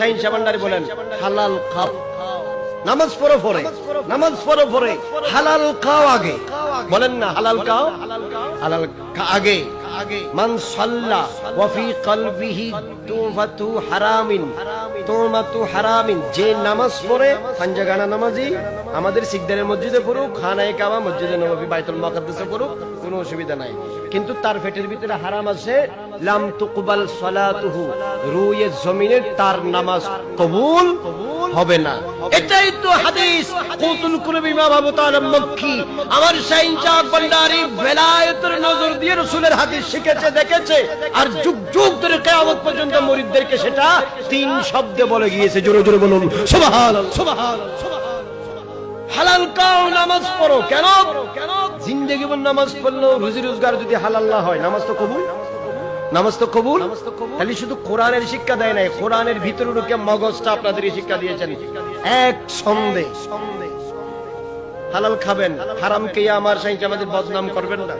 শাহিন শাহবান্ডারি বলেন হালাল খাও, নামাজ পড়ো পরে, নামাজ পড়ো পরে, হালাল খাও আগে। বলেন না হালাল খাও, হালাল আগে। মান সাল্লা ওয়া ফি কলবিহি তুমাতু হারামিন, তুমাতু হারামিন, যে নামাজ পড়ে পাঞ্জাগানা নামাজি আমাদের সিকদারের মসজিদে পড়ুক, খানায়ে কাবা, মসজিদে নববী, বাইতুল মাকদিসে পড়ুক, কোনো অসুবিধা নাই। কিন্তু তার পেটের ভিতরে হারাম আছে, লাম তুকবাল সালাতুহু, রুয়ে জমিনের তার নামাজ কবুল হবে না। এটাই তো হাদিস কুতুল কুলবি ইমাম আবু তালেব মক্কি আমার শাহিন শাহবান্ডারি বেলায়েতের নজর দিয়ে রাসূলের হাদিস শিখেছে, দেখেছে, আর যুগ যুগ ধরে কিয়ামত পর্যন্ত মুরিদদেরকে সেটা তিন শব্দে বলে গিয়েছে। জোরে জোরে বলুন সুবহানাল্লাহ, সুবহানাল্লাহ। হালাল খাও, নামাজ পড়ো। কেন? জিন্দেগি ভর নামাজ পড়লেও রুজি রোজগার যদি হালাল না হয়, নামাজ তো কবুল, নামাজ তো কবুল। খালি শুধু কোরআনের শিক্ষা দেয় নাই, কোরআনের ভিতরে ঢুকে মগজটা আপনাদের শিক্ষা দিয়েছেন। এক সন্দেহ হালাল খাবেন, হারাম খেয়ে আমার শাহিন আমাদের বদনাম করবেন না।